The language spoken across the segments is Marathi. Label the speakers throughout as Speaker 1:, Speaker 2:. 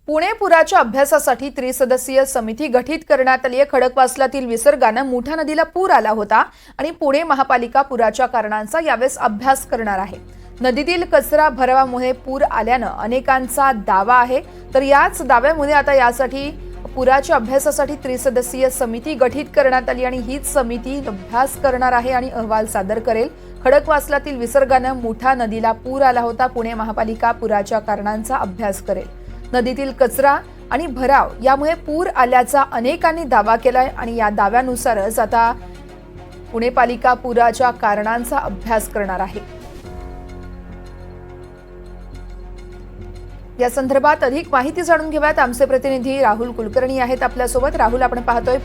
Speaker 1: पुणे पुराच्या अभ्यासासाठी त्रिसदस्यीय समिती गठीत करण्यात आली आहे। खडकवासलातील विसर्गाने मुठा नदीला पूर आला होता आणि पुणे महापालिका पुराच्या कारणांचा यावेळेस अभ्यास करणार आहे। नदीतील कचरा भरावामुळे पूर आल्याने अनेकांचा दावा आहे, तर याच दाव्यामुळे आता यासाठी पुराच्या अभ्यासासाठी त्रिसदस्यीय समिती गठीत करण्यात आली आणि हीच समिती अभ्यास करणार आहे आणि अहवाल सादर करेल। खडकवासलातील विसर्गाने मुठा नदीला पूर आला होता। पुणे महापालिका पुराच्या कारणांचा अभ्यास करेल। नदीतील कचरा आणि भराव यामुळे पूर आल्याचा अनेकांनी दावा केलाय आणि या दाव्यानुसारच आता पुणे पालिका पुराच्या कारणांचा अभ्यास करणार आहे। या संदर्भात अधिक माहिती जाणून घेऊयात। आमचे प्रतिनिधी राहुल कुलकर्णी आहेत आपल्यासोबत। राहुल, आपण पाहतोय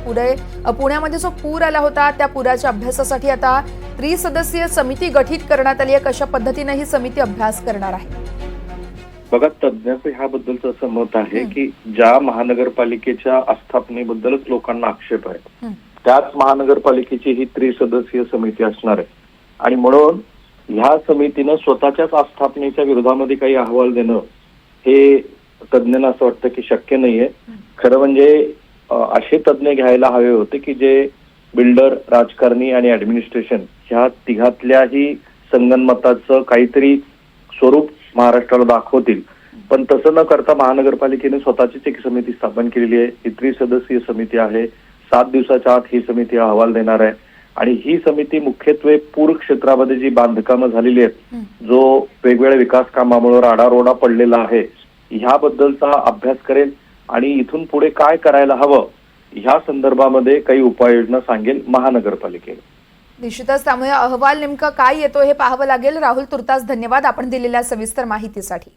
Speaker 1: पुण्यामध्ये जो पूर आला होता त्या पुराच्या अभ्यासासाठी आता त्रिसदस्यीय समिती गठीत करण्यात आली आहे। कशा पद्धतीने ही समिती अभ्यास करणार आहे?
Speaker 2: बघा, तज्ञांचं ह्याबद्दलचं असं मत आहे की ज्या महानगरपालिकेच्या आस्थापनेबद्दलच लोकांना आक्षेप आहे त्याच महानगरपालिकेची ही त्रिसदस्यीय समिती असणार आहे आणि म्हणून ह्या समितीनं स्वतःच्याच आस्थापनेच्या विरोधामध्ये काही अहवाल देणं हे तज्ञांना असं वाटतं की शक्य नाहीये। खरं म्हणजे असे तज्ञ घ्यायला हवे होते की जे बिल्डर, राजकारणी आणि ऍडमिनिस्ट्रेशन ह्या तिघातल्याही संगनमताचं काहीतरी स्वरूप महाराष्ट्राला दाखवतील, पण तसं न करता महानगरपालिकेने स्वतःचीच एक समिती स्थापन केलेली आहे। ही त्रिसदस्यीय समिती आहे। 7 दिवसाच्या आत ही समिती अहवाल देणार आहे आणि ही समिती मुख्यत्वे पूर क्षेत्रामध्ये जी बांधकामं झालेली आहेत, जो वेगवेगळ्या विकास कामामुळे राडारोडा पडलेला आहे, ह्याबद्दलचा अभ्यास करेल आणि इथून पुढे काय करायला हवं ह्या संदर्भामध्ये काही उपाययोजना सांगेल महानगरपालिकेने।
Speaker 1: निश्चितच त्यामुळे अहवाल नेमका काय येतो हे पाहावं लागेल। राहुल, तुर्तास धन्यवाद आपण दिलेल्या सविस्तर माहितीसाठी।